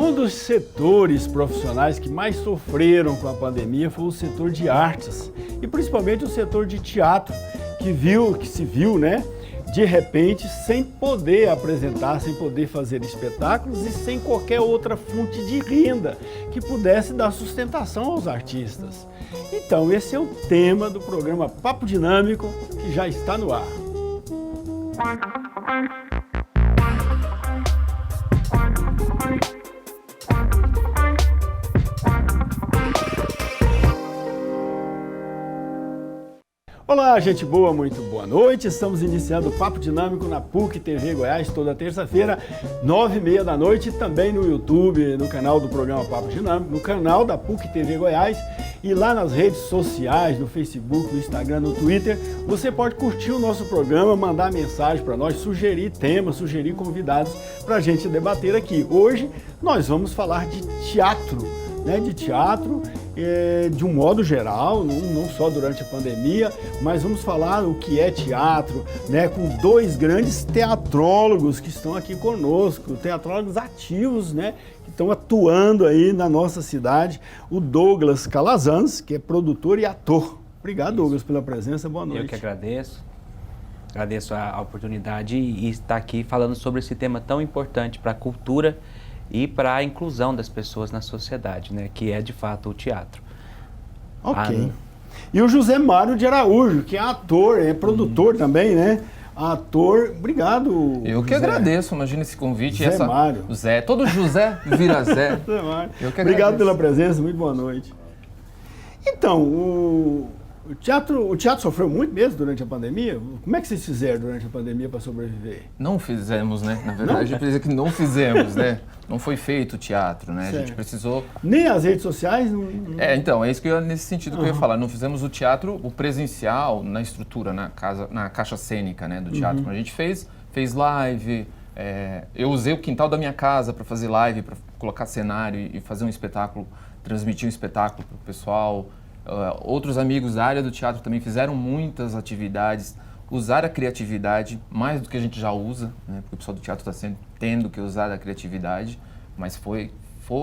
Um dos setores profissionais que mais sofreram com a pandemia foi o setor de artes e principalmente o setor de teatro, que se viu, né, de repente sem poder apresentar, sem poder fazer espetáculos e sem qualquer outra fonte de renda que pudesse dar sustentação aos artistas. Então esse é o tema do programa Papo Dinâmico, que já está no ar. Olá, gente boa, muito boa noite. Estamos iniciando o Papo Dinâmico na PUC TV Goiás, toda terça-feira, 9h30 da noite, também no YouTube, no canal do programa Papo Dinâmico, no canal da PUC TV Goiás e lá nas redes sociais, no Facebook, no Instagram, no Twitter. Você pode curtir o nosso programa, mandar mensagem para nós, sugerir temas, sugerir convidados para a gente debater aqui. Hoje nós vamos falar de teatro, né? De teatro. De um modo geral, não só durante a pandemia, mas vamos falar o que é teatro, né, com dois grandes teatrólogos que estão aqui conosco, teatrólogos ativos, né, que estão atuando aí na nossa cidade, o Douglas Calazans, que é produtor e ator. Obrigado, Douglas, pela presença, boa noite. Eu que agradeço a oportunidade e estar aqui falando sobre esse tema tão importante para a cultura e para a inclusão das pessoas na sociedade, né? Que é de fato o teatro. Ok. E o José Mário de Araújo, que é ator, é produtor também, né? Ator, obrigado. Eu que agradeço, imagina esse convite. Zé Mário. Zé, todo José vira Zé. Zé Mário. Eu que obrigado pela presença, muito boa noite. Então, o teatro sofreu muito mesmo durante a pandemia? Como é que vocês fizeram durante a pandemia para sobreviver? Não fizemos, né? Na verdade, a gente precisa que não fizemos, né? Não foi feito o teatro, né? Certo. A gente precisou... Nem as redes sociais? Então, é isso que nesse sentido que eu ia falar. Não fizemos o teatro, o presencial, na estrutura, na caixa cênica, né, do teatro. A gente fez live, eu usei o quintal da minha casa para fazer live, para colocar cenário e fazer um espetáculo, transmitir um espetáculo para o pessoal. Outros amigos da área do teatro também fizeram muitas atividades, usar a criatividade mais do que a gente já usa, né? Porque o pessoal do teatro está tendo que usar a criatividade, mas foi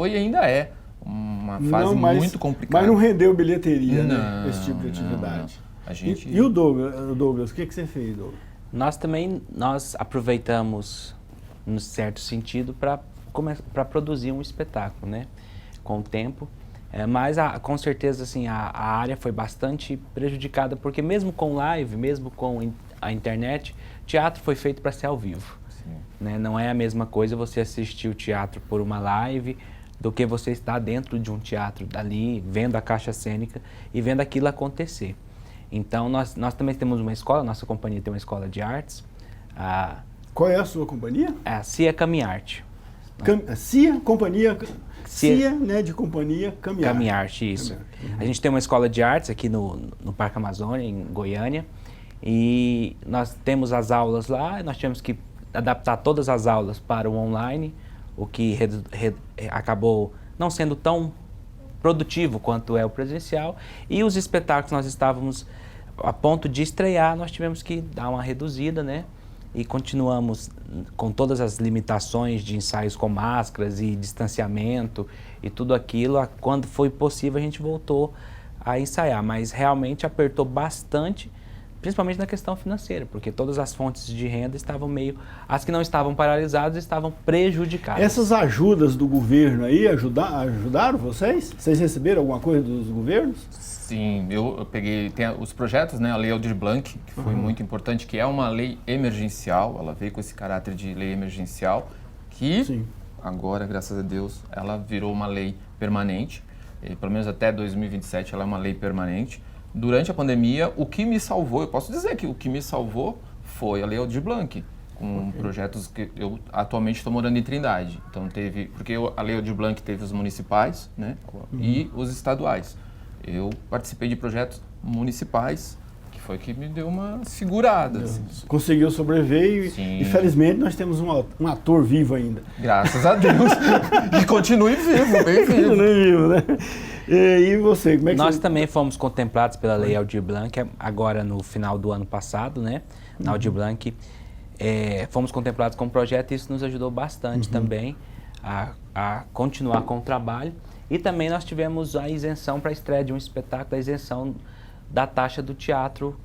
e ainda é uma fase muito complicada. Mas não rendeu bilheteria, né? Esse tipo de atividade. A gente... E o Douglas, o que você fez, Douglas? Nós aproveitamos, num certo sentido, para produzir um espetáculo, né? Com o tempo. Mas com certeza assim, a área foi bastante prejudicada, porque mesmo com live, mesmo com a internet, teatro foi feito para ser ao vivo. Né? Não é a mesma coisa você assistir o teatro por uma live do que você estar dentro de um teatro ali, vendo a caixa cênica e vendo aquilo acontecer. Então nós também temos uma escola, nossa companhia tem uma escola de artes. Qual é a sua companhia? A CIA Caminharte. CIA, companhia... CIA, né, de companhia Caminharte. Caminharte, isso. A gente tem uma escola de artes aqui no Parque Amazônia, em Goiânia, e nós temos as aulas lá, nós tivemos que adaptar todas as aulas para o online, o que acabou não sendo tão produtivo quanto é o presencial, e os espetáculos nós estávamos a ponto de estrear, nós tivemos que dar uma reduzida, né? E continuamos com todas as limitações de ensaios com máscaras e distanciamento e tudo aquilo. Quando foi possível, a gente voltou a ensaiar, mas realmente apertou bastante, principalmente na questão financeira, porque todas as fontes de renda estavam as que não estavam paralisadas estavam prejudicadas. Essas ajudas do governo aí ajudaram vocês? Vocês receberam alguma coisa dos governos? Sim, eu peguei os projetos, né, a Lei Aldir Blanc, que foi muito importante, que é uma lei emergencial, ela veio com esse caráter de lei emergencial, que agora, graças a Deus, ela virou uma lei permanente, e pelo menos até 2027 ela é uma lei permanente. Durante a pandemia, o que me salvou, eu posso dizer que o que me salvou foi a Lei Aldir Blanc, com projetos que eu atualmente estou morando em Trindade. Então porque a Lei Aldir Blanc teve os municipais, né, e os estaduais. Eu participei de projetos municipais, que foi que me deu uma segurada. Assim. Conseguiu sobreviver e felizmente nós temos um ator vivo ainda. Graças a Deus. E continue vivo, bem vivo. Continue vivo, né? E você, como é que Nós também fomos contemplados pela Lei Aldir Blanc, agora no final do ano passado, né? Na Aldir Blanc, fomos contemplados com um projeto e isso nos ajudou bastante também a a continuar com o trabalho. E também nós tivemos a isenção para a estreia de um espetáculo, a isenção da taxa do teatro,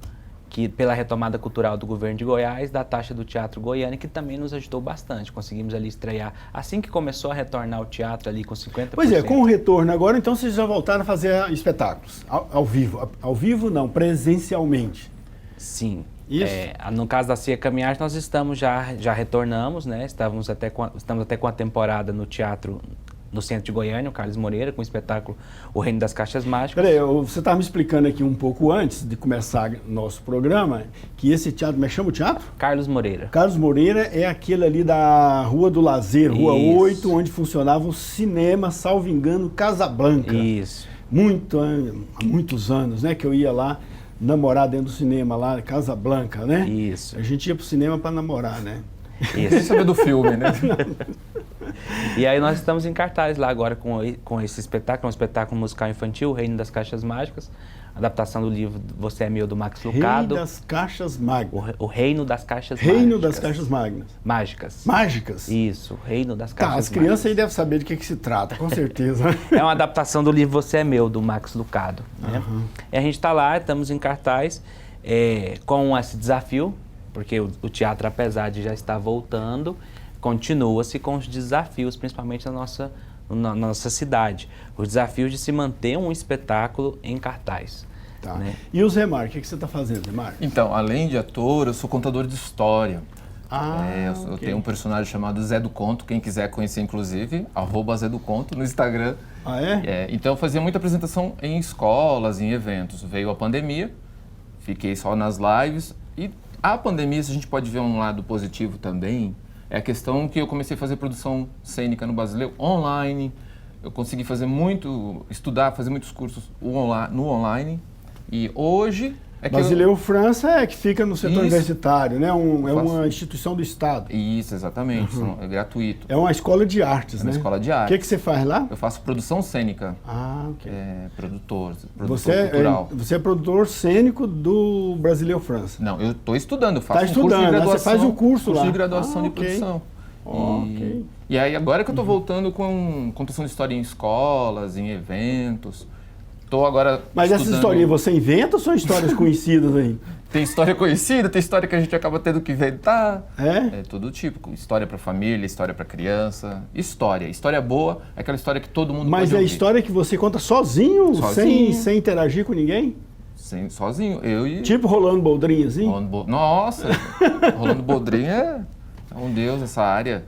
que pela retomada cultural do governo de Goiás, da taxa do Teatro Goiânia, que também nos ajudou bastante. Conseguimos ali estrear, assim que começou a retornar o teatro ali com 50%. Pois é, com o retorno agora, então vocês já voltaram a fazer espetáculos ao vivo. Ao vivo não, presencialmente. Sim. Isso. No caso da Cia Caminhar, nós já retornamos, né? Estamos até com a temporada no teatro no centro de Goiânia, o Carlos Moreira, com o espetáculo O Reino das Caixas Mágicas. Peraí, você estava me explicando aqui um pouco antes de começar nosso programa, que esse teatro, como é que chama o teatro? Carlos Moreira. Carlos Moreira é aquele ali da Rua do Lazer, Rua Isso. 8, onde funcionava o cinema, salvo engano, Casablanca. Isso. Há muitos anos, né, que eu ia lá namorar dentro do cinema lá, Casablanca, né? Isso. A gente ia pro cinema para namorar, né? Sem Isso. saber do filme, né? E aí nós estamos em cartaz lá agora com esse espetáculo, um espetáculo musical infantil, O Reino das Caixas Mágicas, adaptação do livro Você é Meu, do Max Lucado. Reino das Caixas Magnas. O Reino das Caixas Reino Mágicas. das Caixas Magnas. Mágicas. Mágicas? Isso, Reino das Tá, Caixas as crianças Mágicas. aí devem saber de que se trata, com certeza. É uma adaptação do livro Você é Meu, do Max Lucado. Né? E a gente está lá, estamos em cartaz com esse desafio, porque o teatro, apesar de já estar voltando, continua-se com os desafios, principalmente na nossa cidade. Os desafios de se manter um espetáculo em cartaz. Tá. Né? E o Zemar, o que você está fazendo, Zemar? Então, além de ator, eu sou contador de história. Eu ok. tenho um personagem chamado Zé do Conto, quem quiser conhecer, inclusive, @Zé do Conto no Instagram. Ah, é? Então, eu fazia muita apresentação em escolas, em eventos. Veio a pandemia, fiquei só nas lives. E a pandemia, se a gente pode ver um lado positivo também, é a questão que eu comecei a fazer produção cênica no Brasileiro online. Eu consegui estudar, fazer muitos cursos no online. E hoje Brasileiro França é que fica no setor Isso. universitário, né? É faço. uma instituição do Estado. Isso, exatamente. É gratuito. É uma escola de artes, É né? uma escola de O arte. que você faz lá? Eu faço produção cênica. Ah, ok. Produtor Você cultural. é produtor cênico do Brasileiro França. Não, eu estou estudando, eu faço Tá um curso de estudando, né? graduação. Você faz o curso lá. de graduação de ok. produção. Ok. E aí agora que eu estou voltando com contação de história em escolas, em eventos. Estou agora Mas essas historinhas você inventa ou são histórias conhecidas aí? Tem história conhecida, tem história que a gente acaba tendo que inventar. É? É tudo típico. História para família, história para criança. História boa é aquela história que todo mundo Mas pode é a ouvir. história que você conta sozinho. Sozinho. Sem interagir com ninguém? Sozinho, eu e... Tipo Rolando Boldrinho, assim? Nossa, Rolando Boldrin é um deus essa área.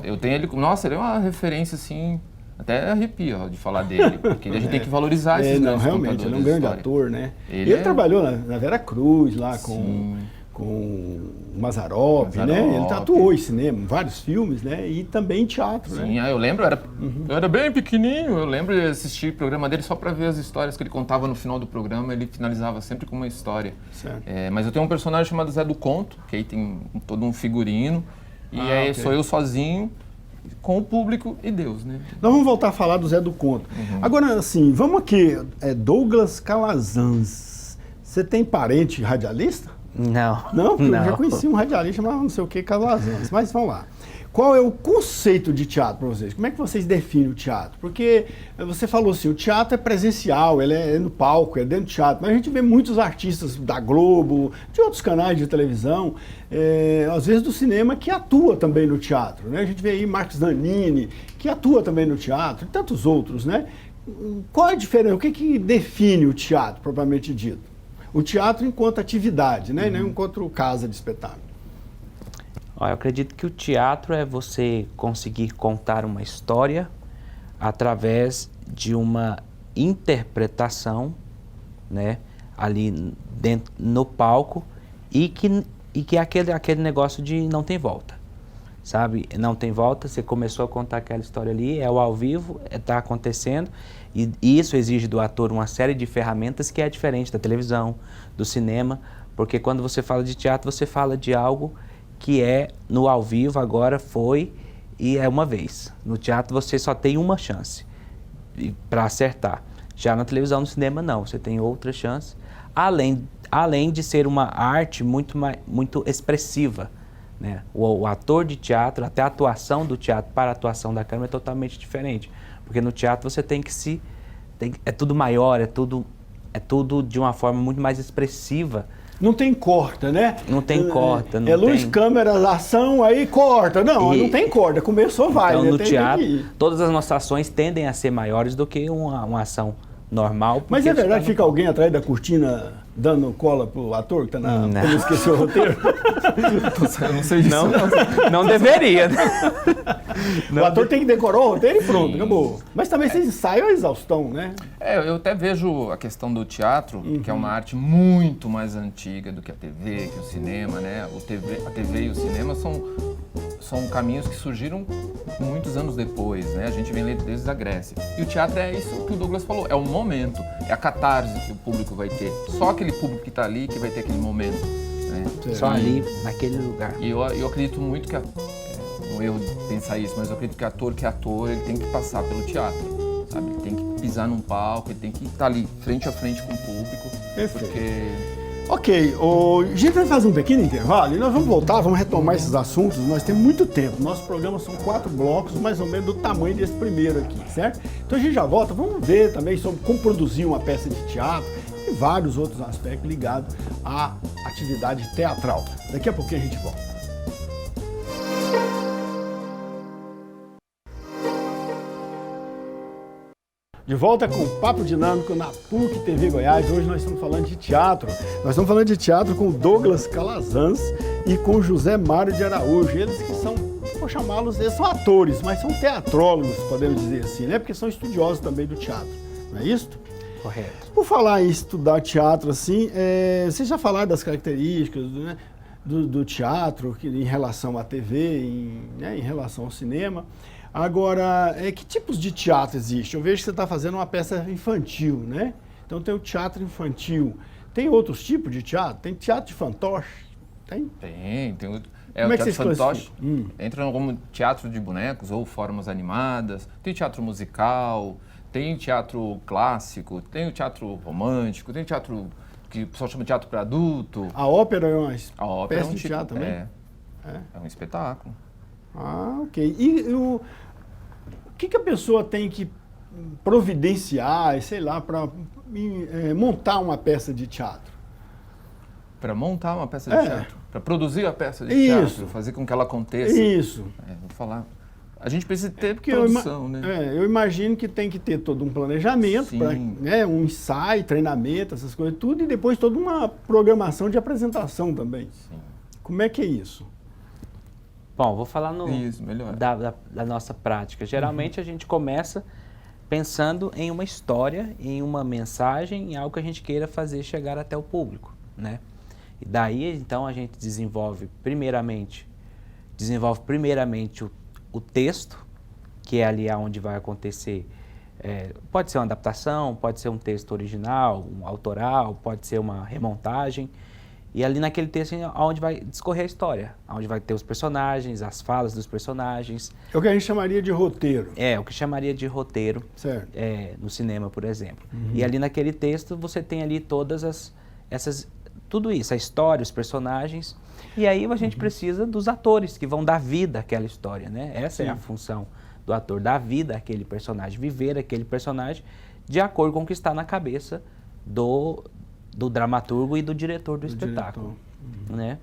Eu tenho ele... Nossa, ele é uma referência, assim... Até arrepio de falar dele, porque a gente tem que valorizar esses grandes realmente, contadores ele é um de grande história. ator, né? Ele Ele trabalhou na Vera Cruz, lá Sim. com o Mazzaropi, né? Mazzaropi. Ele atuou em cinema, em vários filmes, né? E também em teatro, né? Sim, eu lembro, eu era bem pequenininho, eu lembro de assistir o programa dele só para ver as histórias que ele contava no final do programa, ele finalizava sempre com uma história. Certo. Mas eu tenho um personagem chamado Zé do Conto, que aí tem todo um figurino, e aí ok. sou eu sozinho, com o público e Deus, né? Nós vamos voltar a falar do Zé do Conto. Agora, assim, vamos aqui. Douglas Calazans. Você tem parente radialista? Não. Não? Porque Não. eu já conheci um radialista chamado não sei o que, Calazans. Mas vamos lá. Qual é o conceito de teatro para vocês? Como é que vocês definem o teatro? Porque você falou assim, o teatro é presencial, ele é no palco, é dentro do teatro. Mas a gente vê muitos artistas da Globo, de outros canais de televisão, às vezes do cinema, que atua também no teatro, né? A gente vê aí Marcos Nanini, que atua também no teatro, e tantos outros, né? Qual é a diferença? O que define o teatro, propriamente dito? O teatro enquanto atividade, né? Não enquanto casa de espetáculo. Olha, eu acredito que o teatro é você conseguir contar uma história através de uma interpretação, né, ali dentro, no palco, e que aquele negócio de não tem volta, sabe? Não tem volta, você começou a contar aquela história ali, é o ao vivo, está acontecendo, e isso exige do ator uma série de ferramentas que é diferente da televisão, do cinema, porque quando você fala de teatro, você fala de algo que é no ao vivo, agora foi e é uma vez. No teatro você só tem uma chance para acertar. Já na televisão, no cinema, não. Você tem outra chance, além de ser uma arte muito expressiva, né? O ator de teatro, até a atuação do teatro para a atuação da câmera é totalmente diferente. Porque no teatro você tem que é tudo maior, é tudo de uma forma muito mais expressiva. Não tem corta, né? Não tem corta. Não é luz, tem... câmera, ação, aí corta. Não tem corta. Começou, vai. Então, né? no teatro, todas as nossas ações tendem a ser maiores do que uma ação normal. Mas é verdade que fica alguém atrás da cortina dando cola pro ator que tá na... Pra não esquecer o roteiro? Eu não sei disso. Não deveria, né? O ator tem que decorar o roteiro e pronto, acabou. Mas também vocês ensaiam a exaustão, né? Eu até vejo a questão do teatro, que é uma arte muito mais antiga do que a TV, que o cinema, né? A TV e o cinema são caminhos que surgiram muitos anos depois, né? A gente vem desde a Grécia. E o teatro é isso que o Douglas falou, é o momento, é a catarse que o público vai ter. Só aquele público que está ali que vai ter aquele momento, né? Só ali, naquele lugar. E eu acredito muito que, não é eu pensar isso, mas eu acredito que ator que é ator, ele tem que passar pelo teatro, sabe? Ele tem que pisar num palco, ele tem que estar ali, frente a frente com o público. Perfeito. Porque... Ok, a gente vai fazer um pequeno intervalo e nós vamos voltar, vamos retomar esses assuntos. Nós temos muito tempo. Nosso programa são 4 blocos, mais ou menos do tamanho desse primeiro aqui, certo? Então a gente já volta, vamos ver também sobre como produzir uma peça de teatro e vários outros aspectos ligados à atividade teatral. Daqui a pouquinho a gente volta. De volta com o Papo Dinâmico na PUC TV Goiás. Hoje nós estamos falando de teatro. Nós estamos falando de teatro com o Douglas Calazans e com o José Mário de Araújo. Eles que são, vou chamá-los, eles são atores, mas são teatrólogos, podemos dizer assim, né? Porque são estudiosos também do teatro, não é isso? Correto. Por falar em estudar teatro, assim, vocês já falaram das características, né, do teatro em relação à TV, em relação ao cinema. Agora, que tipos de teatro existe? Eu vejo que você está fazendo uma peça infantil, né? Então tem o teatro infantil. Tem outros tipos de teatro? Tem teatro de fantoche? Tem? Tem. Como o teatro de fantoche classificam? entra como teatro de bonecos ou formas animadas. Tem teatro musical, tem teatro clássico, tem o teatro romântico, tem teatro que o pessoal chama de teatro para adulto. A ópera é uma peça de teatro também? É um espetáculo. Ah, ok. E o que a pessoa tem que providenciar, sei lá, para montar uma peça de teatro? Para montar uma peça de teatro? Para produzir a peça de teatro? Fazer com que ela aconteça? Isso. Vou falar. A gente precisa ter produção, né? Eu imagino que tem que ter todo um planejamento, um ensaio, treinamento, essas coisas, tudo, e depois toda uma programação de apresentação também. Sim. Como é que é isso? Bom, vou falar da nossa prática. Geralmente a gente começa pensando em uma história, em uma mensagem, em algo que a gente queira fazer chegar até o público, né? E daí, então, a gente desenvolve primeiramente o texto, que é ali onde vai acontecer. Pode ser uma adaptação, pode ser um texto original, um autoral, pode ser uma remontagem. E ali naquele texto é onde vai discorrer a história, onde vai ter os personagens, as falas dos personagens. É o que a gente chamaria de roteiro. O que chamaria de roteiro, certo. No cinema, por exemplo. E ali naquele texto você tem ali todas tudo isso, a história, os personagens. E aí a gente precisa dos atores que vão dar vida àquela história, né? Essa é a função do ator, dar vida àquele personagem, viver aquele personagem de acordo com o que está na cabeça do dramaturgo e do diretor do espetáculo, né?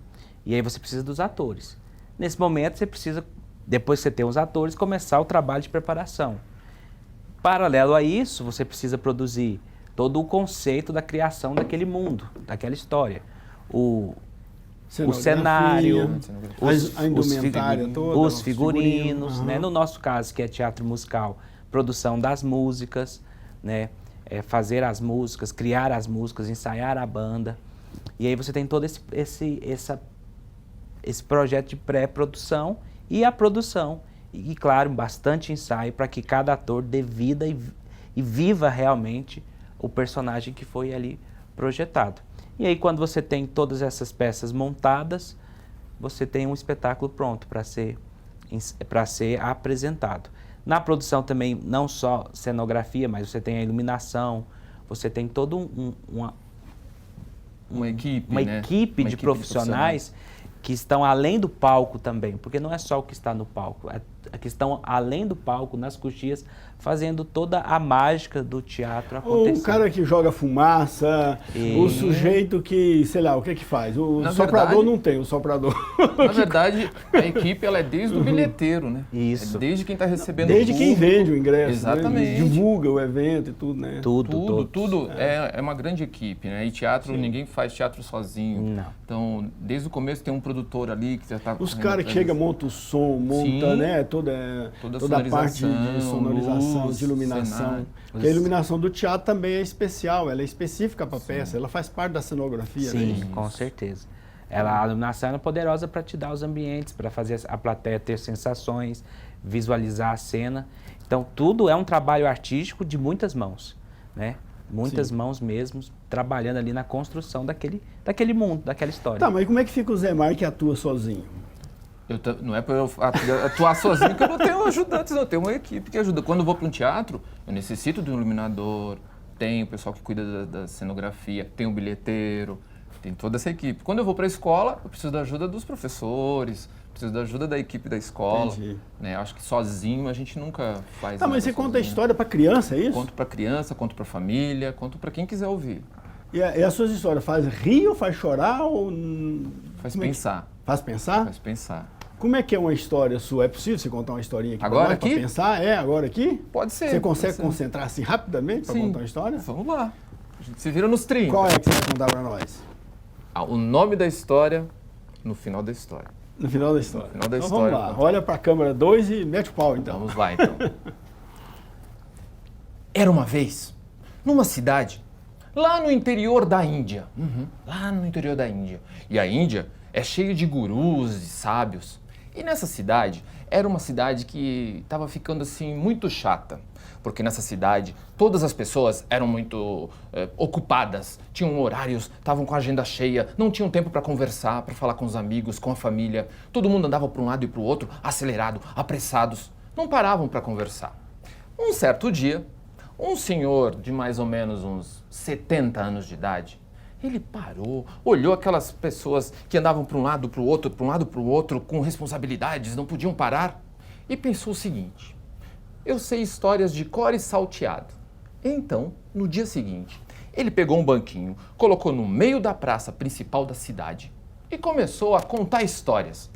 E aí você precisa dos atores. Nesse momento você precisa, depois que você tem os atores, começar o trabalho de preparação. Paralelo a isso, você precisa produzir todo o conceito da criação daquele mundo, daquela história. O cenário, a indumentária toda, os figurinos, né? No nosso caso, que é teatro musical, produção das músicas, né? Fazer as músicas, criar as músicas, ensaiar a banda. E aí você tem todo esse projeto de pré-produção e a produção. E, claro, bastante ensaio para que cada ator dê vida e viva realmente o personagem que foi ali projetado. E aí, quando você tem todas essas peças montadas, você tem um espetáculo pronto para ser apresentado. Na produção também, não só cenografia, mas você tem a iluminação, você tem toda uma equipe de profissionais que estão além do palco também, porque não é só o que está no palco, é que estão além do palco, nas coxias, fazendo toda a mágica do teatro acontecer. O cara que joga fumaça, o sujeito que, sei lá, o que faz? O soprador não tem, o soprador. Na verdade, a equipe ela é desde o bilheteiro, né? Isso. É desde quem está recebendo Desde quem vende o ingresso, exatamente. Né? Divulga o evento e tudo, né? Tudo. É uma grande equipe, né? E teatro, ninguém faz teatro sozinho. Não. Então, desde o começo tem um produtor ali que já está... Os caras que chegam, montam o som, monta, né? Toda a parte de sonorização, luz, de iluminação. cenário. Porque a iluminação do teatro também é especial, ela é específica para a peça, ela faz parte da cenografia. Sim, né? com certeza. A iluminação é poderosa para te dar os ambientes, para fazer a plateia ter sensações, visualizar a cena. Então, tudo é um trabalho artístico de muitas mãos, né? Muitas mãos mesmo, trabalhando ali na construção daquele mundo, daquela história. Tá, mas como é que fica o Zé Mar que atua sozinho? Não é para eu atuar sozinho que eu não tenho ajudantes, eu tenho uma equipe que ajuda. Quando eu vou para um teatro, eu necessito de um iluminador, tem o pessoal que cuida da cenografia, tem o bilheteiro, tem toda essa equipe. Quando eu vou para a escola, eu preciso da ajuda dos professores, preciso da ajuda da equipe da escola. Né? Acho que sozinho a gente nunca faz nada. Mas você conta a história para criança, é isso? Conto para criança, conto para família, conto para quem quiser ouvir. E as suas histórias faz rir ou faz chorar? Ou... Faz pensar. Faz pensar? Faz pensar. Como é que é uma história sua? É possível você contar uma historinha aqui agora para pensar? Agora aqui? Pode ser. Você consegue concentrar assim rapidamente para contar uma história? Vamos lá. A gente se vira nos 30. Qual é que você vai contar para nós? O nome da história no final da história. No final da história. No final da então história. Vamos lá. Olha para a câmera 2 e mete o pau então. Vamos lá então. Era uma vez, numa cidade, lá no interior da Índia. Lá no interior da Índia. E a Índia é cheia de gurus e sábios. E nessa cidade, era uma cidade que estava ficando assim muito chata. Porque nessa cidade, todas as pessoas eram muito ocupadas, tinham horários, estavam com a agenda cheia, não tinham tempo para conversar, para falar com os amigos, com a família. Todo mundo andava para um lado e para o outro, acelerado, apressados. Não paravam para conversar. Um certo dia, um senhor de mais ou menos uns 70 anos de idade, ele parou, olhou aquelas pessoas que andavam para um lado, para o outro, para um lado, para o outro, com responsabilidades, não podiam parar, e pensou o seguinte: eu sei histórias de cor e salteado. Então, no dia seguinte, ele pegou um banquinho, colocou no meio da praça principal da cidade e começou a contar histórias.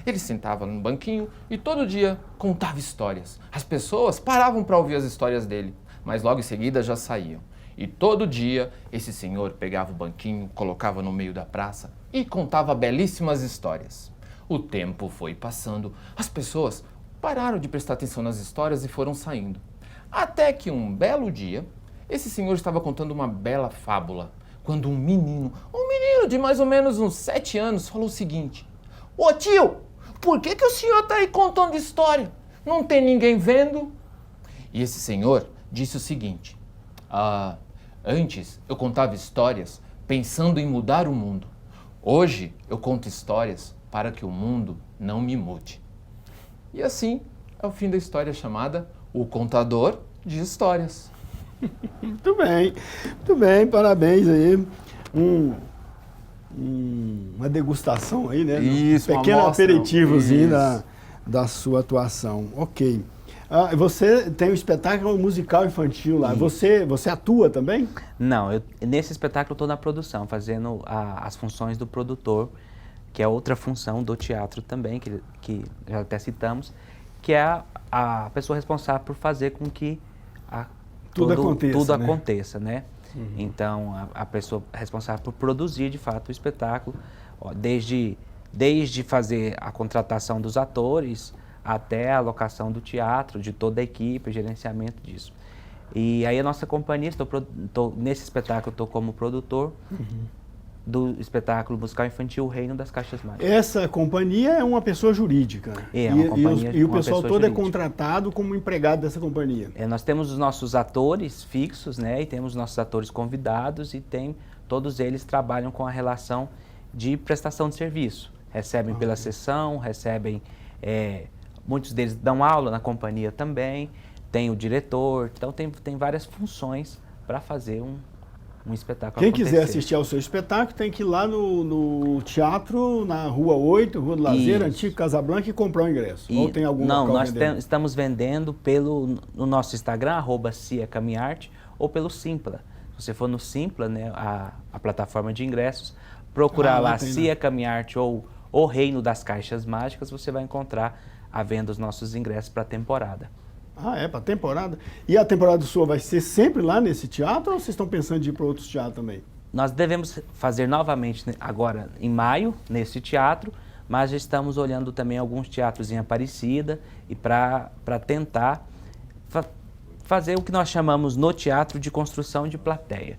Ele sentava no banquinho e todo dia contava histórias. As pessoas paravam para ouvir as histórias dele, mas logo em seguida já saíam. E todo dia esse senhor pegava o banquinho, colocava no meio da praça e contava belíssimas histórias. O tempo foi passando, as pessoas pararam de prestar atenção nas histórias e foram saindo. Até que um belo dia, esse senhor estava contando uma bela fábula, quando um menino de mais ou menos uns 7 anos, falou o seguinte: ô tio, por que o senhor está aí contando história? Não tem ninguém vendo? E esse senhor disse o seguinte: antes eu contava histórias pensando em mudar o mundo. Hoje eu conto histórias para que o mundo não me mude. E assim é o fim da história chamada O Contador de Histórias. Muito bem, parabéns aí. Uma degustação aí, né? Isso, um pequeno uma amostra, aperitivozinho da sua atuação. Ok. Você tem um espetáculo musical infantil lá. Você atua também? Não, nesse espetáculo eu estou na produção, fazendo as funções do produtor, que é outra função do teatro também, que já até citamos, que é a pessoa responsável por fazer com que tudo aconteça, né? Então, a pessoa responsável por produzir, de fato, o espetáculo, desde fazer a contratação dos atores até a alocação do teatro, de toda a equipe, o gerenciamento disso. E aí a nossa companhia, nesse espetáculo, estou como produtor do espetáculo musical infantil O Reino das Caixas Mágicas. Essa companhia é uma pessoa jurídica. Uma companhia, e o pessoal todo jurídica. É contratado como empregado dessa companhia. Nós temos os nossos atores fixos, né? E temos os nossos atores convidados e todos eles trabalham com a relação de prestação de serviço. Recebem pela sessão, recebem... muitos deles dão aula na companhia também, tem o diretor, então tem várias funções para fazer um espetáculo Quem acontecer. quiser assistir ao seu espetáculo tem que ir lá no teatro, na Rua 8, Rua do Lazer, Antigo Casablanca, e comprar o ingresso. Ou tem algum Não, local nós vendendo? estamos vendendo no nosso Instagram, @ciacamiarte, ou pelo Simpla. Se você for no Simpla, né, a plataforma de ingressos, procurar lá Cia Camiarte ou O Reino das Caixas Mágicas, você vai encontrar a venda os nossos ingressos para a temporada. Ah, é? Para a temporada? E a temporada sua vai ser sempre lá nesse teatro ou vocês estão pensando em ir para outros teatros também? Nós devemos fazer novamente agora em maio, nesse teatro, mas já estamos olhando também alguns teatros em Aparecida e para tentar fazer o que nós chamamos no teatro de construção de plateia,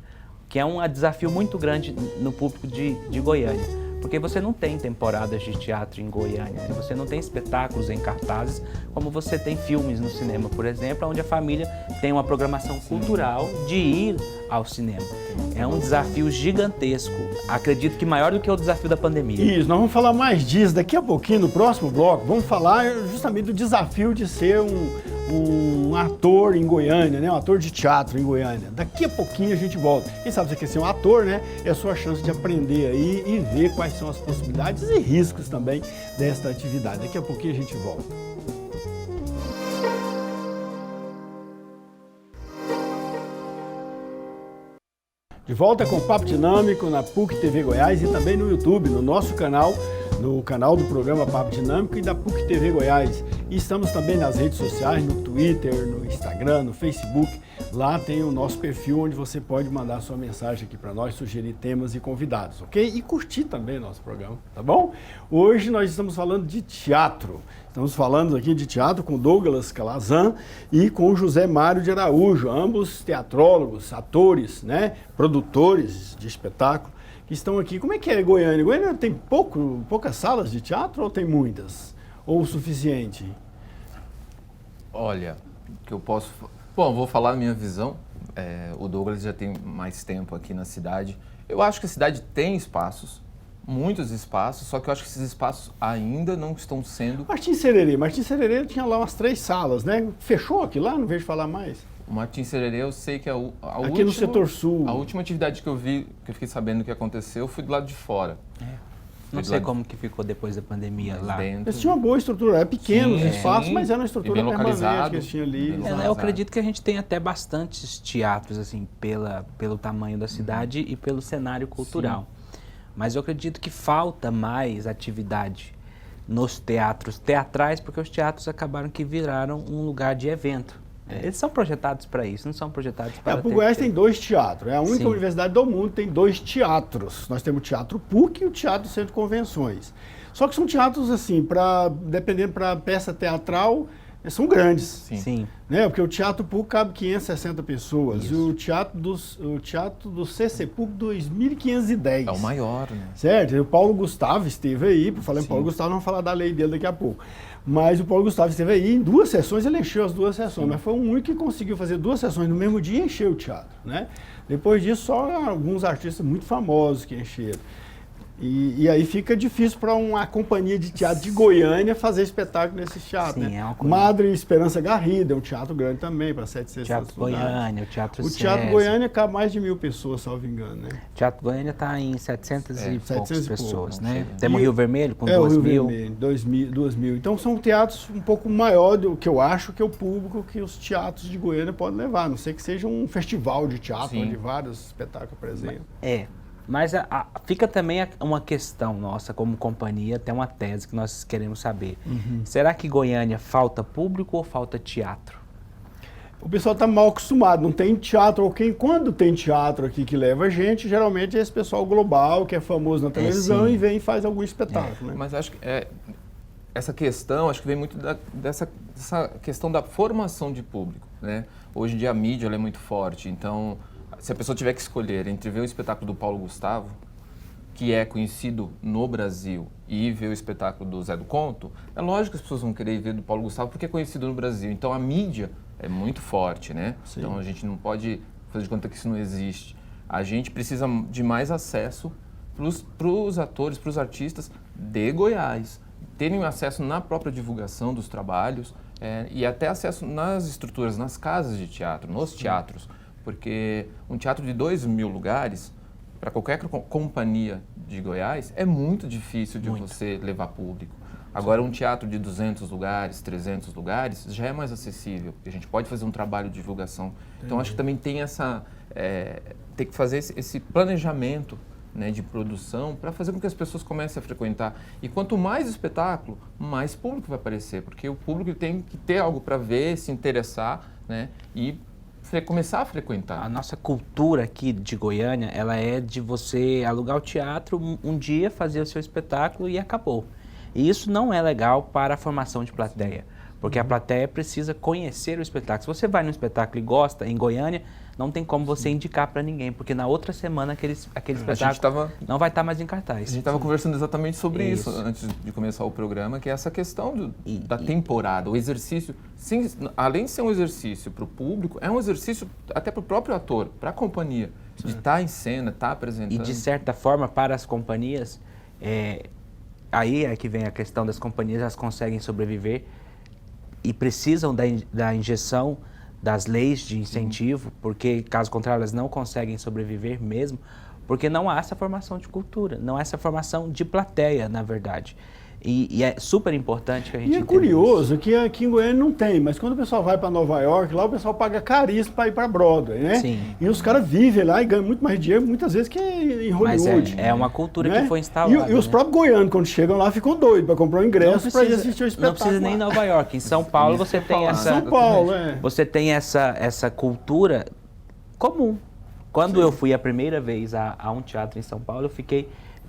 que é um desafio muito grande no público de Goiânia. Porque você não tem temporadas de teatro em Goiânia, né? Você não tem espetáculos em cartazes, como você tem filmes no cinema, por exemplo, onde a família tem uma programação cultural de ir ao cinema. É um desafio gigantesco, acredito que maior do que o desafio da pandemia. Isso, nós vamos falar mais disso daqui a pouquinho, no próximo bloco. Vamos falar justamente do desafio de ser um ator em Goiânia, né? Um ator de teatro em Goiânia. Daqui a pouquinho a gente volta. Quem sabe você quer ser um ator, né? É a sua chance de aprender aí e ver quais são as possibilidades e riscos também desta atividade. Daqui a pouquinho a gente volta. De volta com o Papo Dinâmico na PUC TV Goiás e também no YouTube, no nosso canal, no canal do programa Papo Dinâmico e da PUC TV Goiás. E estamos também nas redes sociais, no Twitter, no Instagram, no Facebook. Lá tem o nosso perfil onde você pode mandar sua mensagem aqui para nós, sugerir temas e convidados, ok? E curtir também o nosso programa, tá bom? Hoje nós estamos falando de teatro. Estamos falando aqui de teatro com Douglas Calazan e com José Mário de Araújo, ambos teatrólogos, atores, né? Produtores de espetáculo, que estão aqui. Como é que é Goiânia? Goiânia tem poucas salas de teatro ou tem muitas? Ou o suficiente? Olha, que eu posso... Bom, vou falar a minha visão. O Douglas já tem mais tempo aqui na cidade. Eu acho que a cidade tem espaços, muitos espaços, só que eu acho que esses espaços ainda não estão sendo... Martins Sererê tinha lá umas 3 salas, né? Fechou aqui lá? Não vejo falar mais. O Martins Sererê, eu sei que a aqui no setor sul. A última atividade que eu vi, que eu fiquei sabendo que aconteceu, fui do lado de fora. Não sei como que ficou depois da pandemia lá. Eles tinham uma boa estrutura, é pequeno os espaços, mas era uma estrutura permanente que eles tinham ali. Eu acredito que a gente tem até bastantes teatros, assim, pelo tamanho da cidade e pelo cenário cultural. Sim. Mas eu acredito que falta mais atividade nos teatros teatrais, porque os teatros acabaram que viraram um lugar de evento. Eles são projetados para isso, não são projetados para... A PUC Goiás tem 2 teatros, é a única universidade do mundo que tem 2 teatros. Nós temos o Teatro PUC e o Teatro Centro de Convenções. Só que são teatros, assim, dependendo para peça teatral, são grandes. Sim. Né? Porque o Teatro PUC cabe 560 pessoas. Isso. E o teatro do CC PUC, 2.510. É o maior, né? Certo? E o Paulo Gustavo esteve aí, falando em Paulo Gustavo, vamos falar da lei dele daqui a pouco. Mas o Paulo Gustavo esteve aí em 2 sessões, ele encheu as 2 sessões, mas foi o único que conseguiu fazer 2 sessões no mesmo dia e encheu o teatro, né? Depois disso, só alguns artistas muito famosos que encheram. E aí fica difícil para uma companhia de teatro de Goiânia fazer espetáculo nesse teatro, né? Madre Esperança Garrido é um teatro grande também, para 700 Teatro pessoas. Goiânia, o Teatro O Teatro Goiânia cabe mais de 1.000 pessoas, salvo engano, né? O Teatro Goiânia está em 700 e poucas pessoas, né? Sim. Temos o Rio Vermelho com 2.000. O Rio Vermelho, 2.000. Então são teatros um pouco maior do que eu acho que o público que os teatros de Goiânia podem levar. A não sei que seja um festival de teatro, onde vários espetáculos apresentam. Mas fica também uma questão nossa como companhia, tem uma tese que nós queremos saber. Será que Goiânia falta público ou falta teatro? O pessoal está mal acostumado, não tem teatro, ou quando tem teatro aqui que leva a gente, geralmente é esse pessoal global, que é famoso na televisão e vem e faz algum espetáculo. Né? Mas acho que essa questão, acho que vem muito dessa questão da formação de público, né? Hoje em dia a mídia ela é muito forte, então... Se a pessoa tiver que escolher entre ver o espetáculo do Paulo Gustavo, que é conhecido no Brasil, e ver o espetáculo do Zé do Conto, é lógico que as pessoas vão querer ver do Paulo Gustavo porque é conhecido no Brasil. Então a mídia é muito forte, né? Sim. Então a gente não pode fazer de conta que isso não existe. A gente precisa de mais acesso para os atores, para os artistas de Goiás, terem acesso na própria divulgação dos trabalhos e até acesso nas estruturas, nas casas de teatro, nos teatros. Porque um teatro de 2.000 lugares, para qualquer companhia de Goiás, é muito difícil de você levar público. Agora, um teatro de 200 lugares, 300 lugares, já é mais acessível. A gente pode fazer um trabalho de divulgação. Então, acho que também tem tem que fazer esse planejamento, né, de produção para fazer com que as pessoas comecem a frequentar. E quanto mais espetáculo, mais público vai aparecer, porque o público tem que ter algo para ver, se interessar, né, e começar a frequentar. A nossa cultura aqui de Goiânia, ela é de você alugar o teatro um dia, fazer o seu espetáculo e acabou. E isso não é legal para a formação de plateia, porque a plateia precisa conhecer o espetáculo. Se você vai num espetáculo e gosta, em Goiânia, não tem como você indicar para ninguém, porque na outra semana aquele espetáculo não vai estar mais em cartaz. A gente estava conversando exatamente sobre isso antes de começar o programa, que é essa questão da temporada, o exercício. Sim, além de ser um exercício para o público, é um exercício até para o próprio ator, para a companhia, de estar em cena, estar apresentando. E de certa forma, para as companhias, aí é que vem a questão das companhias, elas conseguem sobreviver e precisam da injeção das leis de incentivo, porque caso contrário elas não conseguem sobreviver mesmo, porque não há essa formação de cultura, não há essa formação de plateia, na verdade. E é super importante que a gente entenda. E é curioso que aqui em Goiânia não tem, mas quando o pessoal vai para Nova York, lá o pessoal paga caríssimo para ir para Broadway, né? Sim. E os caras vivem lá e ganham muito mais dinheiro, muitas vezes, que em Hollywood. Mas é uma cultura, né? que foi instalada. E os próprios goianos, quando chegam lá, ficam doidos para comprar um ingresso para ir assistir o espetáculo. Não precisa nem em Nova York. Em São Paulo você tem você tem essa cultura comum. Quando eu fui a primeira vez a um teatro em São Paulo,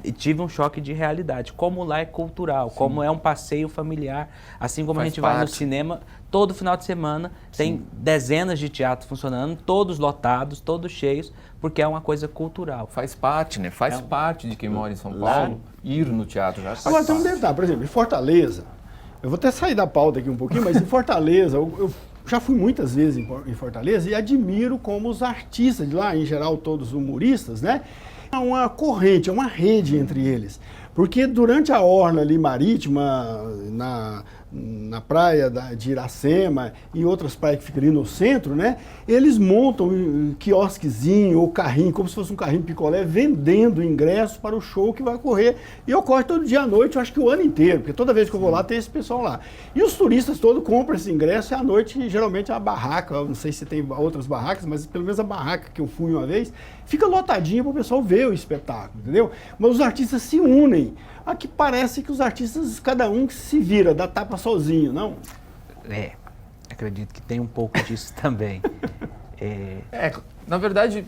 eu tive um choque de realidade, como lá é cultural, como é um passeio familiar, assim como a gente vai no cinema, todo final de semana tem dezenas de teatros funcionando, todos lotados, todos cheios, porque é uma coisa cultural. Faz parte, né? Faz parte de quem mora em São Paulo ir no teatro. Agora tem um detalhe, por exemplo, em Fortaleza, eu vou até sair da pauta aqui um pouquinho, mas em Fortaleza, eu já fui muitas vezes em Fortaleza e admiro como os artistas de lá, em geral todos humoristas, né? É uma corrente, é uma rede entre eles. Porque durante a orla ali marítima, na praia de Iracema e outras praias que ficam ali no centro, né? Eles montam um quiosquezinho ou carrinho, como se fosse um carrinho picolé, vendendo ingressos para o show que vai ocorrer. E ocorre todo dia à noite, eu acho que o ano inteiro, porque toda vez que eu vou lá tem esse pessoal lá. E os turistas todos compram esse ingresso e à noite geralmente a barraca, eu não sei se tem outras barracas, mas pelo menos a barraca que eu fui uma vez, fica lotadinha para o pessoal ver o espetáculo, entendeu? Mas os artistas se unem. Aqui parece que os artistas, cada um que se vira, dá tapa sozinho, não? Acredito que tem um pouco disso também. Na verdade,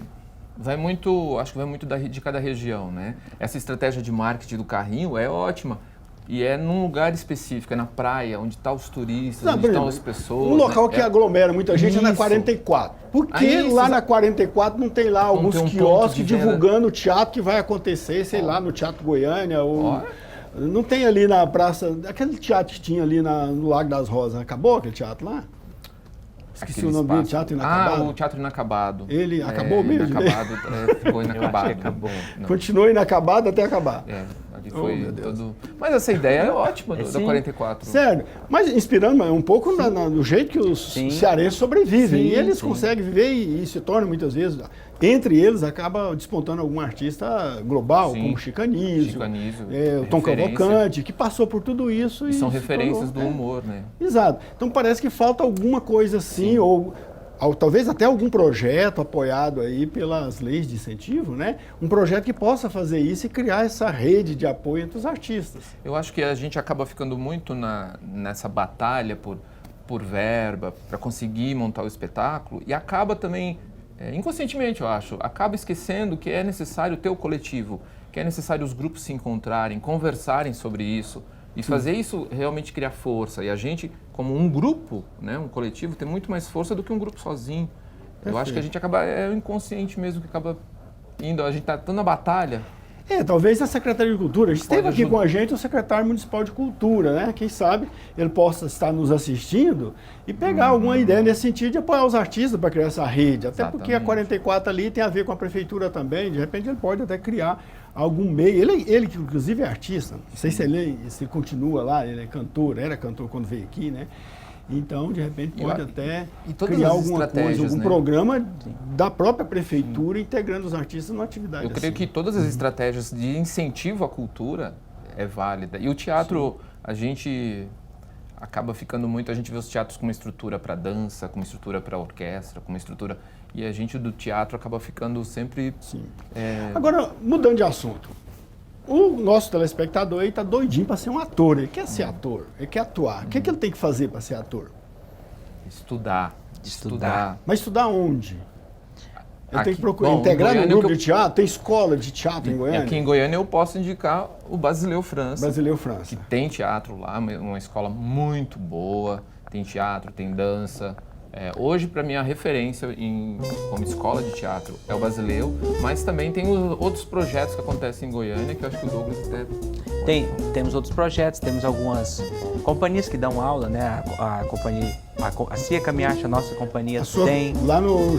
acho que vai muito de cada região, né? Essa estratégia de marketing do carrinho é ótima. E é num lugar específico, é na praia, onde estão os turistas, onde estão as pessoas. Um local que aglomera muita gente é na 44. Por que lá na 44 não tem lá alguns quiosques divulgando o teatro que vai acontecer, sei lá, no Teatro Goiânia? Não tem ali na praça, aquele teatro que tinha ali no Lago das Rosas. Acabou aquele teatro lá? Esqueci o nome do Teatro Inacabado. O Teatro Inacabado. Ele acabou mesmo? Inacabado, ficou inacabado. Eu acho que acabou. Continuou inacabado até acabar. Ali foi todo... Mas essa ideia é ótima da 44. Sério, mas inspirando um pouco no jeito que os cearenses sobrevivem. E eles conseguem viver e se tornam muitas vezes, entre eles, acaba despontando algum artista global, como Chico Anísio, o Tom Cavalcante, que passou por tudo isso. E são referências do humor, né? Exato. Então parece que falta alguma coisa assim, ou talvez até algum projeto apoiado aí pelas leis de incentivo, né? Um projeto que possa fazer isso e criar essa rede de apoio entre os artistas. Eu acho que a gente acaba ficando muito nessa batalha por verba, para conseguir montar o espetáculo, e acaba também, inconscientemente eu acho, acaba esquecendo que é necessário ter o coletivo, que é necessário os grupos se encontrarem, conversarem sobre isso, e fazer isso realmente criar força. E a gente, como um grupo, né, um coletivo, tem muito mais força do que um grupo sozinho. Eu acho que a gente acaba, é o inconsciente mesmo que acaba indo, a gente está tão na batalha. Talvez a Secretaria de Cultura, a gente esteve aqui com a gente o secretário municipal de Cultura, né? Quem sabe ele possa estar nos assistindo e pegar alguma ideia nesse sentido de apoiar os artistas para criar essa rede. Até porque a 44 ali tem a ver com a prefeitura também, de repente ele pode até criar algum meio. Ele que inclusive é artista, não sei se ele continua lá, ele é cantor, era cantor quando veio aqui, né? Então, de repente, pode até e todas criar as alguma coisa, estratégias, algum né? programa da própria prefeitura integrando os artistas numa atividade Eu creio que todas as estratégias de incentivo à cultura é válida. E o teatro, a gente acaba ficando muito... A gente vê os teatros com uma estrutura para dança, com uma estrutura para orquestra, com uma estrutura... E a gente do teatro acaba ficando sempre... Sim. Agora, mudando de assunto. O nosso telespectador aí tá doidinho para ser um ator. Ele quer ser ator, ele quer atuar. O que ele tem que fazer para ser ator? Estudar. Mas estudar onde? Ele tem que procurar Bom, integrar no Goiânia, grupo de teatro? Tem escola de teatro em Goiânia? Aqui em Goiânia eu posso indicar o Basileu França. Basileu França. Que tem teatro lá, uma escola muito boa. Tem teatro, tem dança. Hoje, para mim, a referência como escola de teatro é o Basileu, mas também tem outros projetos que acontecem em Goiânia, que eu acho que o Douglas até... Temos outros projetos, temos algumas companhias que dão aula, né? A companhia, a CIA Camiacha, a nossa companhia, tem... Lá no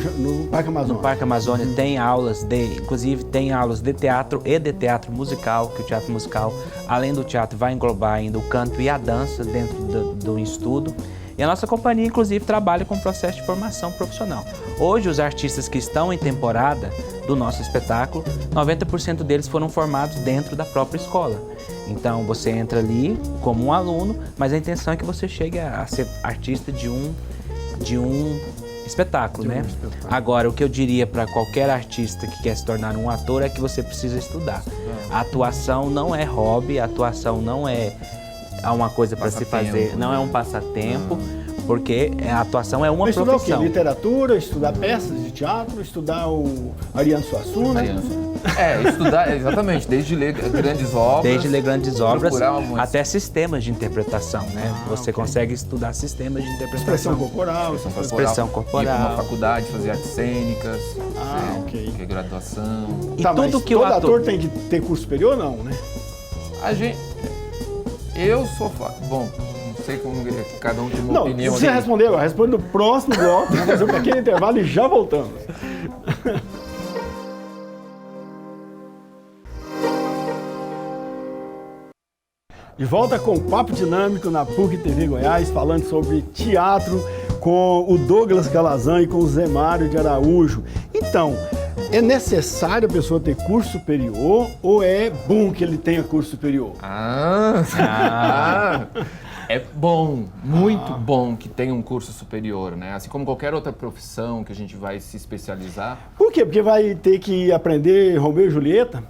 Parque Amazônia. No Parque Amazônia tem aulas inclusive tem aulas de teatro e de teatro musical, que o teatro musical, além do teatro, vai englobar ainda o canto e a dança dentro do estudo. E a nossa companhia, inclusive, trabalha com o processo de formação profissional. Hoje, os artistas que estão em temporada do nosso espetáculo, 90% deles foram formados dentro da própria escola. Então, você entra ali como um aluno, mas a intenção é que você chegue a ser artista de um espetáculo, né? Agora, o que eu diria para qualquer artista que quer se tornar um ator é que você precisa estudar. A atuação não é hobby, a atuação não é uma coisa para se fazer, não é um passatempo, porque a atuação é uma profissão. Estudar o quê? Literatura, estudar peças de teatro, estudar o Ariano Suassuna? Estudar, exatamente, desde ler grandes obras. Desde ler grandes obras até sistemas de interpretação, né? Você consegue estudar sistemas de interpretação. Expressão corporal. Expressão corporal. Ir para uma faculdade, fazer artes cênicas, ok. Que é graduação. E tudo que todo ator tem que ter curso superior, não, né? Eu sou... Bom, não sei como cada um tem uma opinião. Não, você respondeu, responde no próximo bloco. Vamos fazer um pequeno intervalo e já voltamos. De volta com o Papo Dinâmico na PUC TV Goiás, falando sobre teatro com o Douglas Calazan e com o Zé Mário de Araújo. Então, é necessário a pessoa ter curso superior ou é bom que ele tenha curso superior? É bom, muito bom que tenha um curso superior, né? Assim como qualquer outra profissão que a gente vai se especializar. Por quê? Porque vai ter que aprender Romeu e Julieta?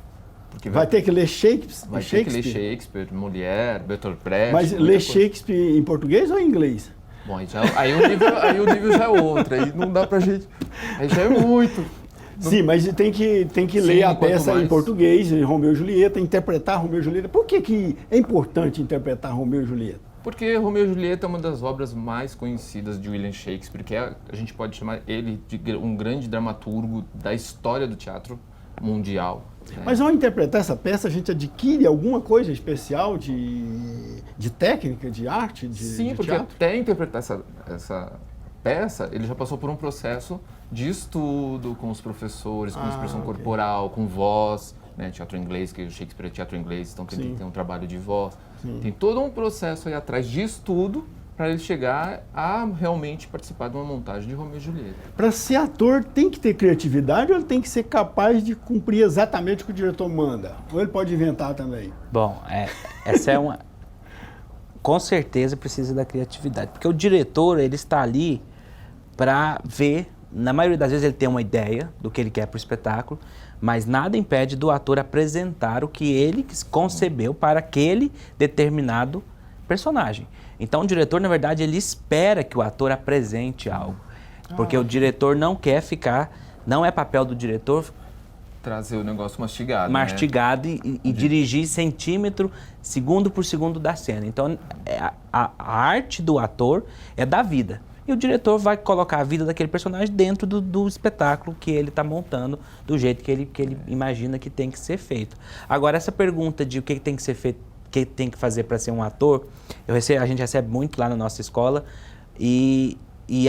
Porque vai ter que ler Shakespeare? Vai ter que ler Shakespeare, Mulher, Bertolt Brecht. Mas ler Shakespeare em português ou em inglês? Bom, aí o nível já é outro, aí não dá pra gente... Aí já é muito... Sim, mas tem que ler a peça em português, Romeu e Julieta, interpretar Romeu e Julieta. Por que é importante interpretar Romeu e Julieta? Porque Romeu e Julieta é uma das obras mais conhecidas de William Shakespeare, que a gente pode chamar ele de um grande dramaturgo da história do teatro mundial. Né? Mas ao interpretar essa peça, a gente adquire alguma coisa especial de técnica, de arte, de porque teatro? Até interpretar essa peça, ele já passou por um processo de estudo com os professores, com expressão corporal, com voz, né? Teatro inglês, que o Shakespeare é teatro inglês, então tem que ter um trabalho de voz. Sim. Tem todo um processo aí atrás de estudo para ele chegar a realmente participar de uma montagem de Romeu e Julieta. Para ser ator, tem que ter criatividade ou ele tem que ser capaz de cumprir exatamente o que o diretor manda? Ou ele pode inventar também? Bom, essa é uma... Com certeza precisa da criatividade, porque o diretor, ele está ali para ver, na maioria das vezes ele tem uma ideia do que ele quer para o espetáculo, mas nada impede do ator apresentar o que ele concebeu para aquele determinado personagem. Então o diretor, na verdade, ele espera que o ator apresente algo, porque o diretor não quer ficar, não é papel do diretor trazer o negócio mastigado, né? e dirigir centímetro, segundo por segundo da cena. Então a arte do ator é da vida. E o diretor vai colocar a vida daquele personagem dentro do espetáculo que ele está montando, do jeito que ele imagina que tem que ser feito. Agora, essa pergunta de o que tem que ser feito, o que tem que fazer para ser um ator, a gente recebe muito lá na nossa escola e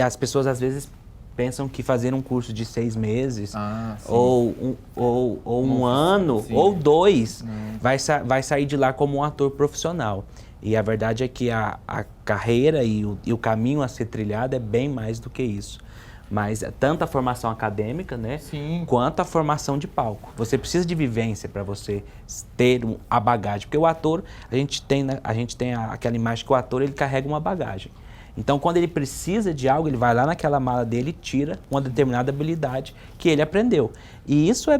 as pessoas às vezes pensam que fazer um curso de 6 meses ou um ano ou 2 vai sair de lá como um ator profissional. E a verdade é que a carreira e o caminho a ser trilhado é bem mais do que isso. Mas tanto a formação acadêmica, né, Sim. quanto a formação de palco. Você precisa de vivência para você ter a bagagem. Porque o ator, a gente tem aquela imagem que o ator ele carrega uma bagagem. Então, quando ele precisa de algo, ele vai lá naquela mala dele e tira uma determinada habilidade que ele aprendeu. E isso é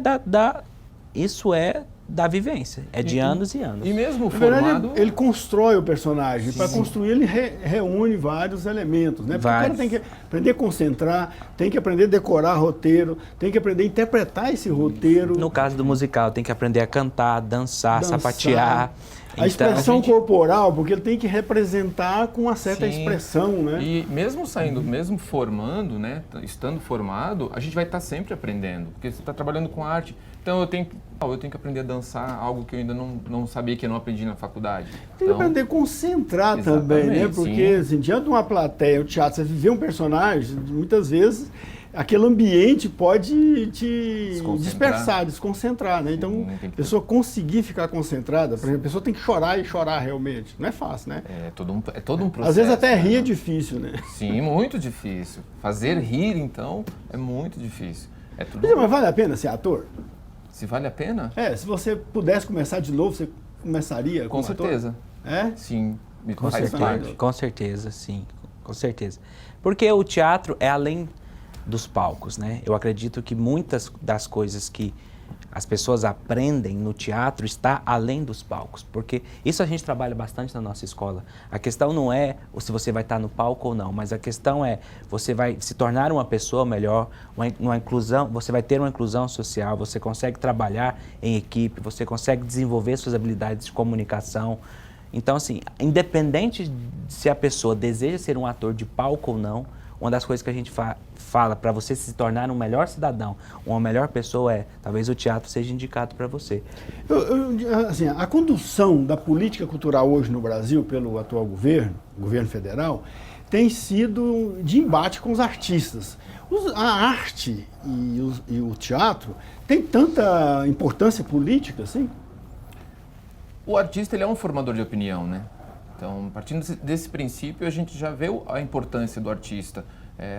da vivência, é de anos e anos. E mesmo Na verdade, formado... ele constrói o personagem. Para construir, ele reúne vários elementos, né? Porque o cara tem que aprender a concentrar, tem que aprender a decorar roteiro, tem que aprender a interpretar esse roteiro. No caso do musical, tem que aprender a cantar, dançar. Sapatear. A expressão corporal, porque ele tem que representar com uma certa expressão, né? E mesmo saindo, mesmo formando, né, estando formado, a gente vai estar sempre aprendendo, porque você está trabalhando com arte. Então eu tenho que aprender a dançar, algo que eu ainda não sabia, que eu não aprendi na faculdade. Tem que aprender a concentrar também, né? Porque assim, diante de uma plateia, o teatro, você viver um personagem, muitas vezes aquele ambiente pode te dispersar, desconcentrar, né? Então, a pessoa conseguir ficar concentrada, por exemplo, a pessoa tem que chorar e chorar realmente. Não é fácil, né? É todo um processo. Às vezes até rir é difícil, né? Sim, muito difícil. Fazer rir, então, é muito difícil. Mas vale a pena ser ator? Se vale a pena? Se você pudesse começar de novo, você começaria com certeza. Ator? É? Sim, com certeza. Com certeza, sim. Com certeza. Porque o teatro é além dos palcos, né? Eu acredito que muitas das coisas que as pessoas aprendem no teatro está além dos palcos, porque isso a gente trabalha bastante na nossa escola. A questão não é se você vai estar no palco ou não, mas a questão é você vai se tornar uma pessoa melhor, uma inclusão, você vai ter uma inclusão social, você consegue trabalhar em equipe, você consegue desenvolver suas habilidades de comunicação. Então, assim, independente de se a pessoa deseja ser um ator de palco ou não, uma das coisas que a gente fala para você se tornar um melhor cidadão, uma melhor pessoa talvez o teatro seja indicado para você. Assim, a condução da política cultural hoje no Brasil pelo atual governo federal, tem sido de embate com os artistas. A arte e o teatro tem tanta importância política, assim? O artista ele é um formador de opinião, né? Então, partindo desse princípio, a gente já vê a importância do artista.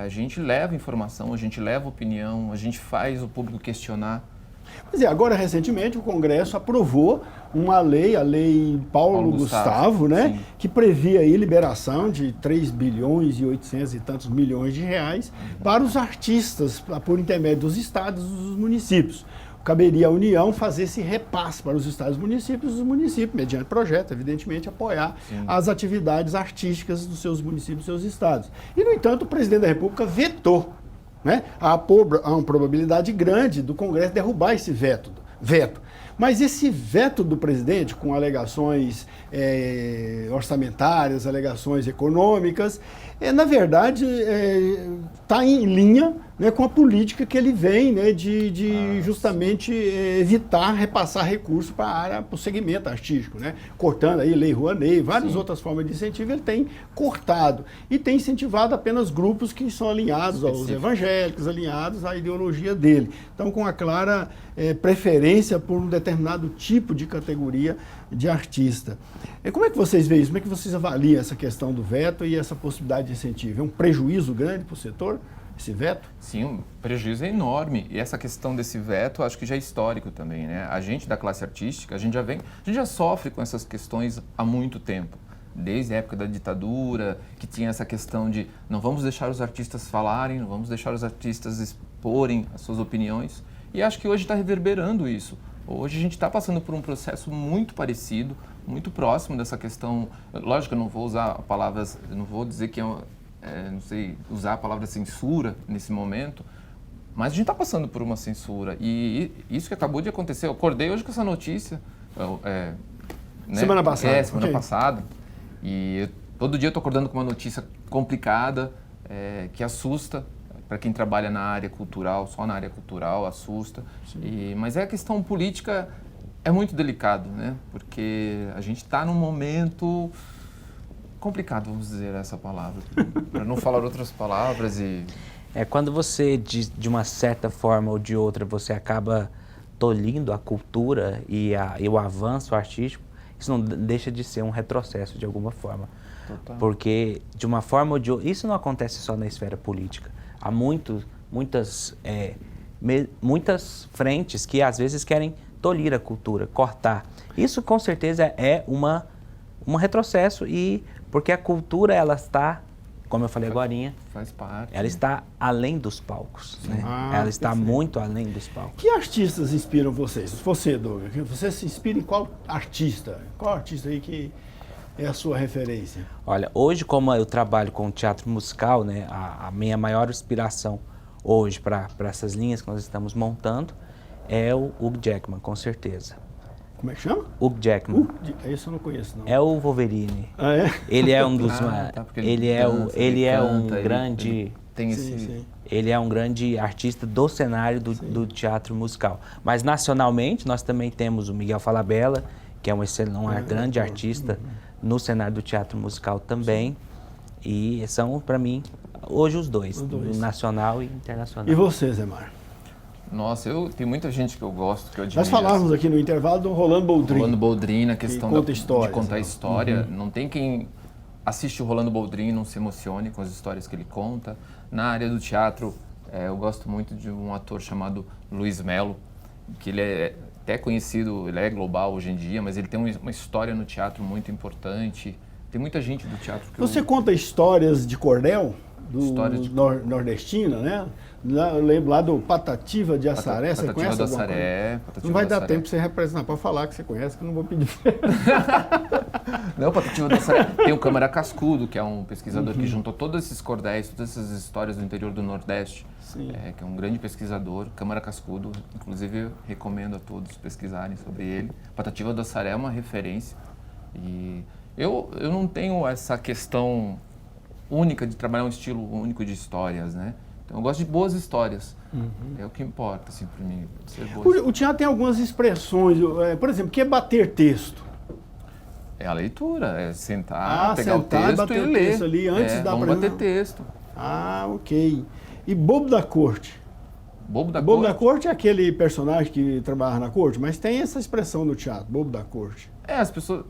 A gente leva informação, a gente leva opinião, a gente faz o público questionar. Pois é, agora, recentemente, o Congresso aprovou uma lei, a Lei Paulo Gustavo, né? Sim. Que previa aí liberação de 3 bilhões e 800 e tantos milhões de reais para os artistas, por intermédio dos estados e dos municípios. Caberia à União fazer esse repasse para os estados e municípios, os municípios, mediante projeto, evidentemente, apoiar as atividades artísticas dos seus municípios e seus estados. E, no entanto, o presidente da República vetou, né? Há uma probabilidade grande do Congresso derrubar esse veto. Mas esse veto do presidente, com alegações orçamentárias, alegações econômicas, na verdade, está em linha, né, com a política que ele vem, né, de justamente evitar repassar recursos para o segmento artístico, né, cortando aí Lei Rouanet, várias outras formas de incentivo, ele tem cortado e tem incentivado apenas grupos que são alinhados aos evangélicos, alinhados à ideologia dele. Então, com a clara preferência por um determinado tipo de categoria de artista. Como é que vocês veem isso? Como é que vocês avaliam essa questão do veto e essa possibilidade de incentivo? É um prejuízo grande para o setor, esse veto? Sim, um prejuízo é enorme. E essa questão desse veto, acho que já é histórico também, né? A gente da classe artística, a gente já sofre com essas questões há muito tempo. Desde a época da ditadura, que tinha essa questão de não vamos deixar os artistas falarem, não vamos deixar os artistas exporem as suas opiniões. E acho que hoje está reverberando isso. Hoje a gente está passando por um processo muito parecido, muito próximo dessa questão. Lógico que eu não vou usar palavras, eu não vou dizer que não sei, usar a palavra censura nesse momento, mas a gente está passando por uma censura. E isso que acabou de acontecer, eu acordei hoje com essa notícia. Né? Semana passada. Semana passada. E todo dia eu estou acordando com uma notícia complicada, que assusta. Para quem trabalha na área cultural, só na área cultural, assusta. Mas a questão política é muito delicado, né? Porque a gente está num momento complicado, vamos dizer essa palavra, para não falar outras palavras. Quando você, de uma certa forma ou de outra, você acaba tolhindo a cultura e o avanço artístico, isso não deixa de ser um retrocesso de alguma forma. Total. Porque, de uma forma ou de outra, isso não acontece só na esfera política. Há muitas frentes que às vezes querem tolir a cultura, cortar. Isso com certeza é um retrocesso, porque a cultura, ela está, como eu falei agorinha, Faz parte. ela está além dos palcos, né? Ela está muito além dos palcos. Que artistas inspiram vocês? Você, Douglas, você se inspira em qual artista? Qual artista aí que é a sua referência? Olha, hoje, como eu trabalho com teatro musical, né, a minha maior inspiração hoje para essas linhas que nós estamos montando é o Hugh Jackman, com certeza. Como é que chama? Hugh Jackman. Esse eu não conheço, não. É o Wolverine. Ah, é? Ele é um dos Porque ele é um grande ele tem esse... Sim. ele é um grande artista do cenário do teatro musical. Mas nacionalmente nós também temos o Miguel Falabella, que é um grande artista no cenário do teatro musical também. E são, para mim, hoje os dois, nacional e internacional. E você, Zé Mar? Nossa, tem muita gente que eu gosto, que eu admiro. Nós falávamos aqui no intervalo do Rolando Boldrin. Rolando Boldrin, na questão de contar né? história. Não tem quem assiste o Rolando Boldrin e não se emocione com as histórias que ele conta. Na área do teatro, eu gosto muito de um ator chamado Luiz Melo, que ele é até conhecido, ele é global hoje em dia, mas ele tem uma história no teatro muito importante. Tem muita gente do teatro que Você conta histórias de cordel? Histórias de nordestina, né? Eu lembro lá do Patativa de Assaré, você conhece alguma coisa? Não vai dar tempo pra você representar, para falar que você conhece, que eu não vou pedir. Não, Patativa do Assaré. Tem o Câmara Cascudo, que é um pesquisador que juntou todos esses cordéis, todas essas histórias do interior do Nordeste, que é um grande pesquisador. Câmara Cascudo, inclusive eu recomendo a todos pesquisarem sobre ele. Patativa do Assaré é uma referência. E eu não tenho essa questão única de trabalhar um estilo único de histórias, né? Então eu gosto de boas histórias. É o que importa, assim, para mim. O teatro tem algumas expressões, por exemplo, o que é bater texto? É a leitura, é sentar, pegar o sentar texto e ler. Texto ali antes da vamos bater texto. Ah, ok. E bobo da corte? Bobo da Bobo corte? da corte é aquele personagem que trabalha na corte, mas tem essa expressão no teatro, bobo da corte. As pessoas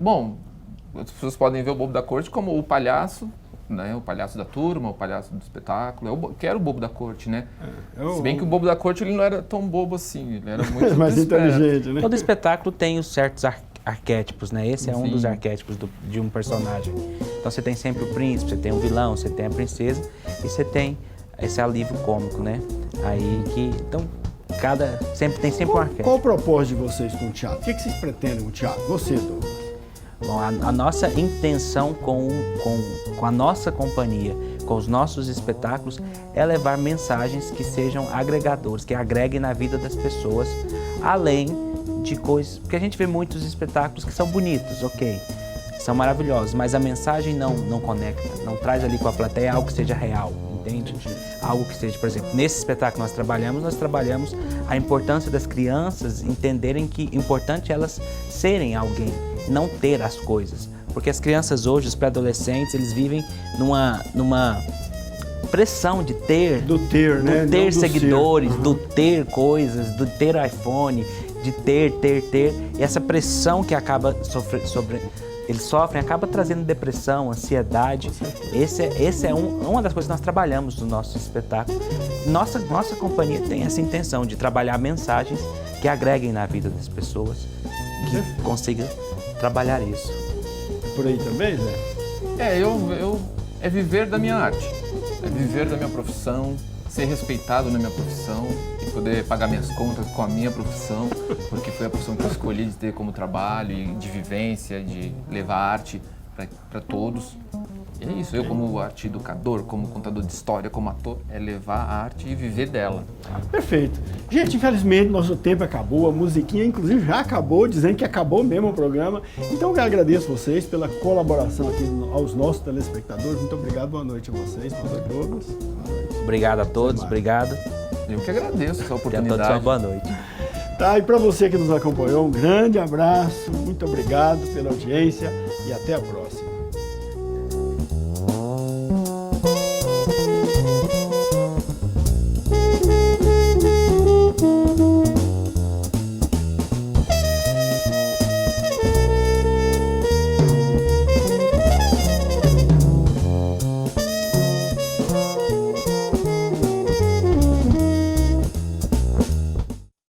podem ver o bobo da corte como o palhaço, né? O palhaço da turma, o palhaço do espetáculo, que era o bobo da corte, né? Se bem que o bobo da corte ele não era tão bobo assim, ele era muito mais inteligente, né? Todo espetáculo tem os certos arquétipos, né? Esse é um dos arquétipos de um personagem. Então você tem sempre o príncipe, você tem o vilão, você tem a princesa e você tem esse alívio cômico, né? Então tem sempre um arquétipo. Qual o propósito de vocês com o teatro? O que vocês pretendem com o teatro? Você, Douglas? Bom, a nossa intenção com a nossa companhia, com os nossos espetáculos, é levar mensagens que sejam agregadores, que agreguem na vida das pessoas, além de coisas... Porque a gente vê muitos espetáculos que são bonitos, ok, são maravilhosos, mas a mensagem não conecta, não traz ali com a plateia algo que seja real, entende? Algo que seja, por exemplo, nesse espetáculo nós trabalhamos a importância das crianças entenderem que é importante elas serem alguém, não ter as coisas. Porque as crianças hoje, os pré-adolescentes, eles vivem numa pressão de ter... Do ter, né? Do ter seguidores, do ter coisas, do ter iPhone, de ter. E essa pressão que acaba eles sofrem, acaba trazendo depressão, ansiedade. Esse é uma das coisas que nós trabalhamos no nosso espetáculo. Nossa companhia tem essa intenção de trabalhar mensagens que agreguem na vida das pessoas, que consigam trabalhar isso. Por aí também, Zé? É viver da minha arte, é viver da minha profissão, ser respeitado na minha profissão e poder pagar minhas contas com a minha profissão, porque foi a profissão que eu escolhi de ter como trabalho e de vivência, de levar arte para todos. E é isso, eu como arte educador, como contador de história, como ator, é levar a arte e viver dela. Perfeito. Gente, infelizmente nosso tempo acabou, a musiquinha inclusive já acabou, dizendo que acabou mesmo o programa. Então eu agradeço vocês pela colaboração aqui aos nossos telespectadores. Muito obrigado, boa noite a vocês, Paulo Douglas. Obrigado a todos, obrigado. Eu que agradeço essa E a oportunidade. todos uma boa noite. Tá, e para você que nos acompanhou, um grande abraço, muito obrigado pela audiência e até a próxima.